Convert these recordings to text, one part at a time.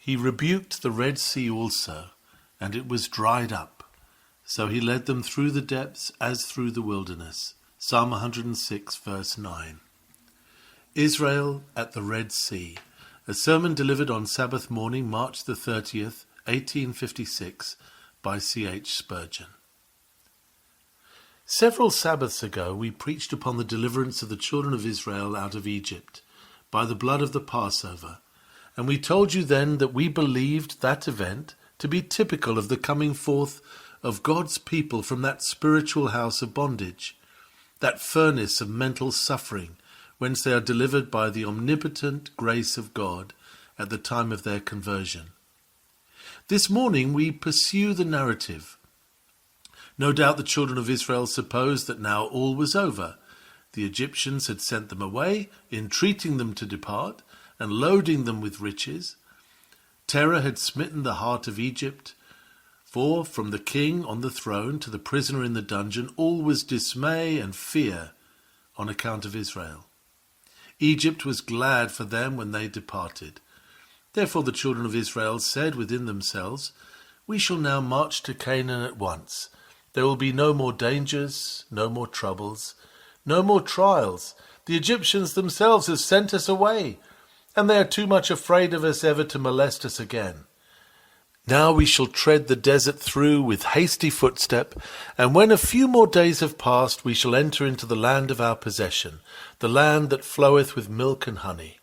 He rebuked the Red Sea also, and it was dried up. So he led them through the depths as through the wilderness. Psalm 106, verse 9. Israel at the Red Sea. A sermon delivered on Sabbath morning, March the 30th, 1856, by C.H. Spurgeon. Several Sabbaths ago we preached upon the deliverance of the children of Israel out of Egypt by the blood of the Passover, and we told you then that we believed that event to be typical of the coming forth of God's people from that spiritual house of bondage, that furnace of mental suffering, whence they are delivered by the omnipotent grace of God at the time of their conversion. This morning we pursue the narrative. No doubt the children of Israel supposed that now all was over. The Egyptians had sent them away, entreating them to depart, and loading them with riches. Terror had smitten the heart of Egypt, for from the king on the throne to the prisoner in the dungeon, all was dismay and fear on account of Israel. Egypt was glad for them when they departed. Therefore the children of Israel said within themselves, "We shall now march to Canaan at once. There will be no more dangers, no more troubles, no more trials. The Egyptians themselves have sent us away, and they are too much afraid of us ever to molest us again. Now we shall tread the desert through with hasty footstep, and when a few more days have passed, we shall enter into the land of our possession, the land that floweth with milk and honey."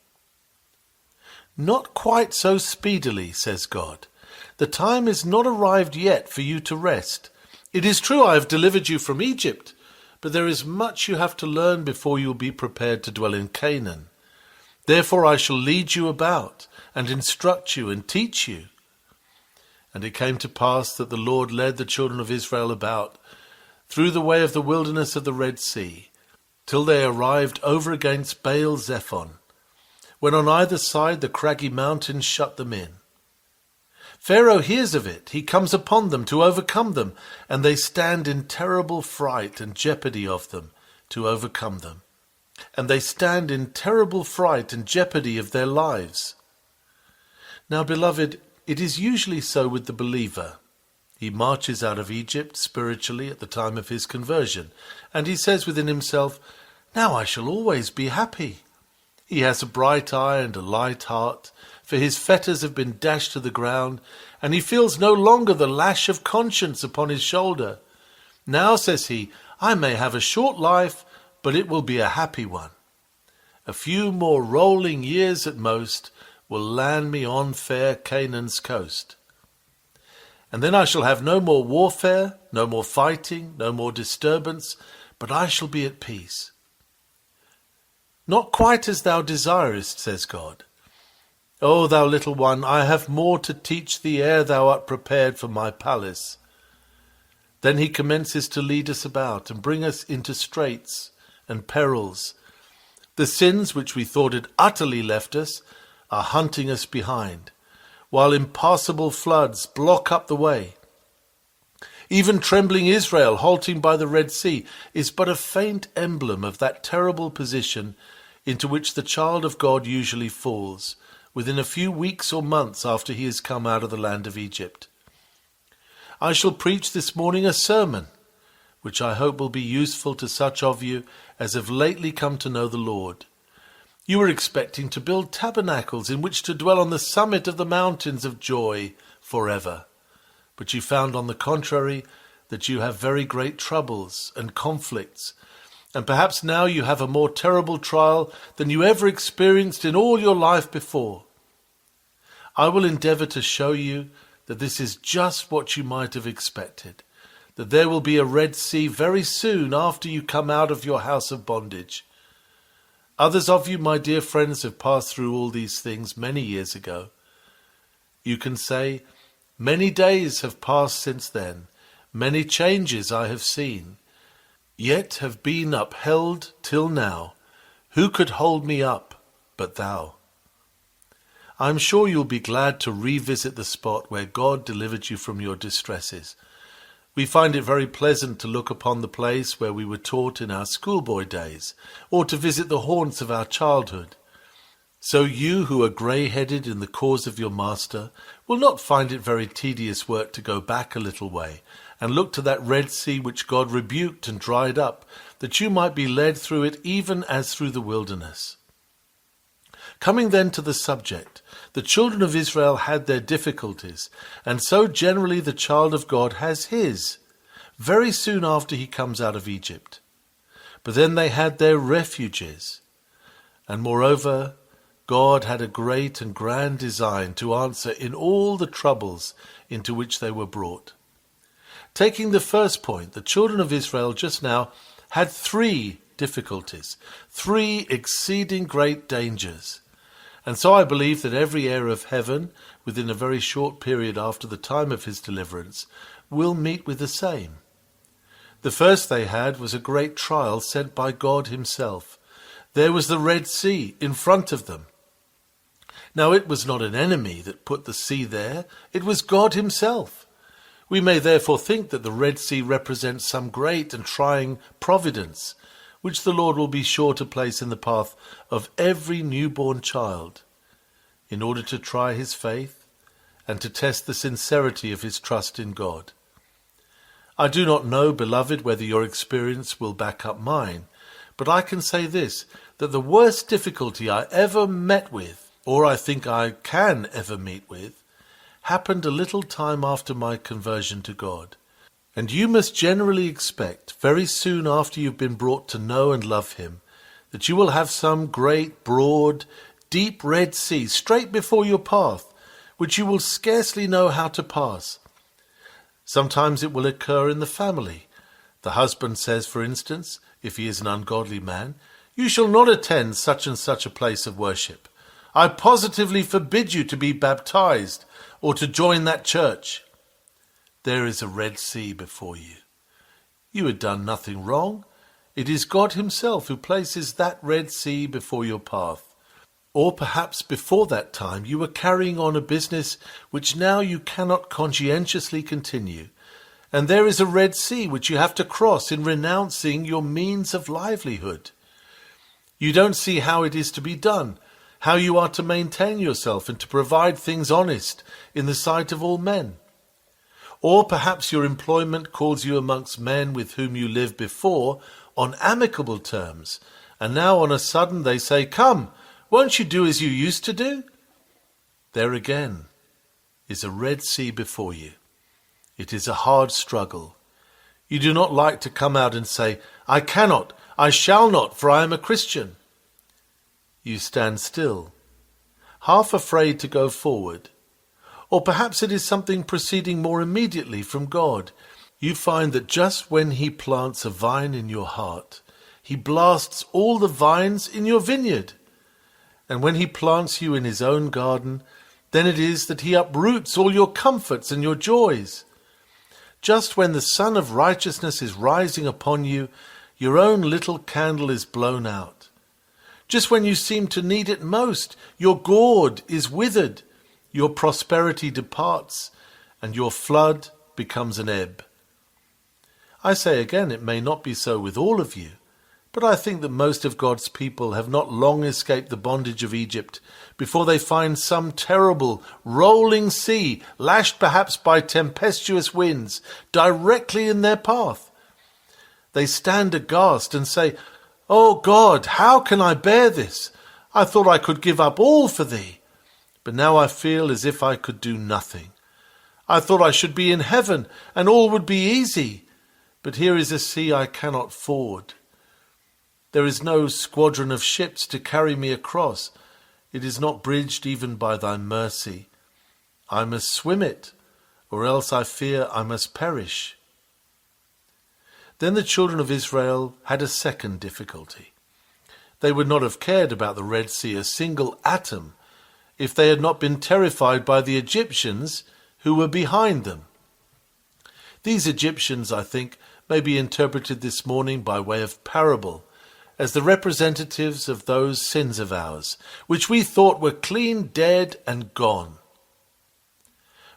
Not quite so speedily, says God. The time is not arrived yet for you to rest. It is true I have delivered you from Egypt, but there is much you have to learn before you will be prepared to dwell in Canaan. Therefore I shall lead you about, and instruct you, and teach you. And it came to pass that the Lord led the children of Israel about through the way of the wilderness of the Red Sea, till they arrived over against Baal-zephon, when on either side the craggy mountains shut them in. Pharaoh hears of it, he comes upon them to overcome them, and they stand in terrible fright and jeopardy of them to overcome them. And they stand in terrible fright and jeopardy of their lives. Now, beloved, it is usually so with the believer. He marches out of Egypt spiritually at the time of his conversion, and he says within himself, "Now I shall always be happy." He has a bright eye and a light heart, for his fetters have been dashed to the ground, and he feels no longer the lash of conscience upon his shoulder. Now, says he, I may have a short life, but it will be a happy one. A few more rolling years at most will land me on fair Canaan's coast. And then I shall have no more warfare, no more fighting, no more disturbance, but I shall be at peace. Not quite as thou desirest, says God. O thou little one, I have more to teach thee ere thou art prepared for my palace. Then he commences to lead us about and bring us into straits and perils. The sins which we thought had utterly left us are hunting us behind, while impassable floods block up the way. Even trembling Israel, halting by the Red Sea, is but a faint emblem of that terrible position into which the child of God usually falls, within a few weeks or months after he has come out of the land of Egypt. I shall preach this morning a sermon, which I hope will be useful to such of you as have lately come to know the Lord. You were expecting to build tabernacles in which to dwell on the summit of the mountains of joy forever, but you found on the contrary that you have very great troubles and conflicts, and perhaps now you have a more terrible trial than you ever experienced in all your life before. I will endeavour to show you that this is just what you might have expected, that there will be a Red Sea very soon after you come out of your house of bondage. Others of you, my dear friends, have passed through all these things many years ago. You can say, many days have passed since then, many changes I have seen, yet have been upheld till now. Who could hold me up but thou? I am sure you'll be glad to revisit the spot where God delivered you from your distresses. We find it very pleasant to look upon the place where we were taught in our schoolboy days, or to visit the haunts of our childhood. So you who are grey-headed in the cause of your master will not find it very tedious work to go back a little way and look to that Red Sea which God rebuked and dried up, that you might be led through it even as through the wilderness. Coming then to the subject, the children of Israel had their difficulties, and so generally the child of God has his, very soon after he comes out of Egypt. But then they had their refuges, and moreover, God had a great and grand design to answer in all the troubles into which they were brought. Taking the first point, the children of Israel just now had 3 difficulties, 3 exceeding great dangers. And so I believe that every heir of heaven, within a very short period after the time of his deliverance, will meet with the same. The first they had was a great trial sent by God himself. There was the Red Sea in front of them. Now it was not an enemy that put the sea there, it was God himself. We may therefore think that the Red Sea represents some great and trying providence, which the Lord will be sure to place in the path of every newborn child, in order to try his faith and to test the sincerity of his trust in God. I do not know, beloved, whether your experience will back up mine, but I can say this, that the worst difficulty I ever met with, or I think I can ever meet with, happened a little time after my conversion to God. And you must generally expect, very soon after you've been brought to know and love him, that you will have some great, broad, deep Red Sea straight before your path, which you will scarcely know how to pass. Sometimes it will occur in the family. The husband says, for instance, if he is an ungodly man, "You shall not attend such and such a place of worship. I positively forbid you to be baptized or to join that church." There is a Red Sea before you. You had done nothing wrong. It is God himself who places that Red Sea before your path. Or perhaps before that time you were carrying on a business which now you cannot conscientiously continue, and there is a Red Sea which you have to cross in renouncing your means of livelihood. You don't see how it is to be done, how you are to maintain yourself and to provide things honest in the sight of all men. Or perhaps your employment calls you amongst men with whom you lived before on amicable terms, and now on a sudden they say, "Come, won't you do as you used to do?" There again is a Red Sea before you. It is a hard struggle. You do not like to come out and say, "I cannot, I shall not, for I am a Christian." You stand still, half afraid to go forward. Or perhaps it is something proceeding more immediately from God. You find that just when he plants a vine in your heart, he blasts all the vines in your vineyard. And when he plants you in his own garden, then it is that he uproots all your comforts and your joys. Just when the sun of righteousness is rising upon you, your own little candle is blown out. Just when you seem to need it most, your gourd is withered, your prosperity departs, and your flood becomes an ebb. I say again, it may not be so with all of you, but I think that most of God's people have not long escaped the bondage of Egypt before they find some terrible, rolling sea, lashed perhaps by tempestuous winds, directly in their path. They stand aghast and say, "Oh God, how can I bear this? I thought I could give up all for thee. But now I feel as if I could do nothing. I thought I should be in heaven and all would be easy. But here is a sea I cannot ford. There is no squadron of ships to carry me across. It is not bridged even by thy mercy. I must swim it, or else I fear I must perish." Then the children of Israel had a second difficulty. They would not have cared about the Red Sea a single atom if they had not been terrified by the Egyptians who were behind them. These Egyptians, I think, may be interpreted this morning by way of parable, as the representatives of those sins of ours, which we thought were clean dead and gone.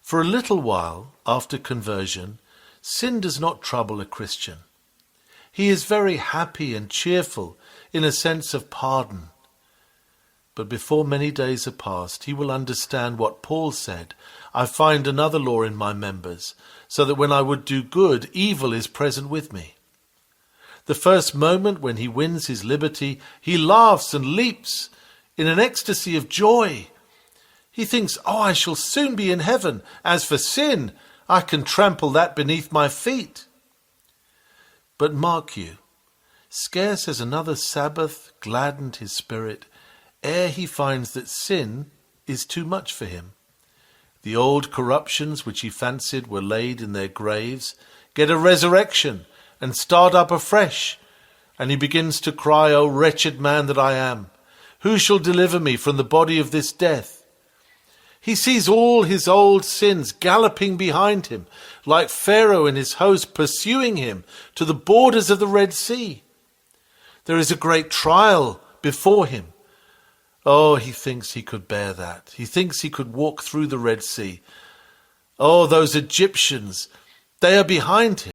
For a little while after conversion, sin does not trouble a Christian. He is very happy and cheerful in a sense of pardon. But before many days are past, he will understand what Paul said, I find another law in my members, so that when I would do good, evil is present with me. The first moment when he wins his liberty, he laughs and leaps in an ecstasy of joy. He thinks, I shall soon be in heaven. As for sin, I can trample that beneath my feet. But mark you, scarce has another Sabbath gladdened his spirit, ere he finds that sin is too much for him. The old corruptions which he fancied were laid in their graves get a resurrection and start up afresh, and he begins to cry, O wretched man that I am, who shall deliver me from the body of this death? He sees all his old sins galloping behind him, like Pharaoh and his host pursuing him to the borders of the Red Sea. There is a great trial before him. He thinks he could bear that. He thinks he could walk through the Red Sea. Those Egyptians, they are behind him.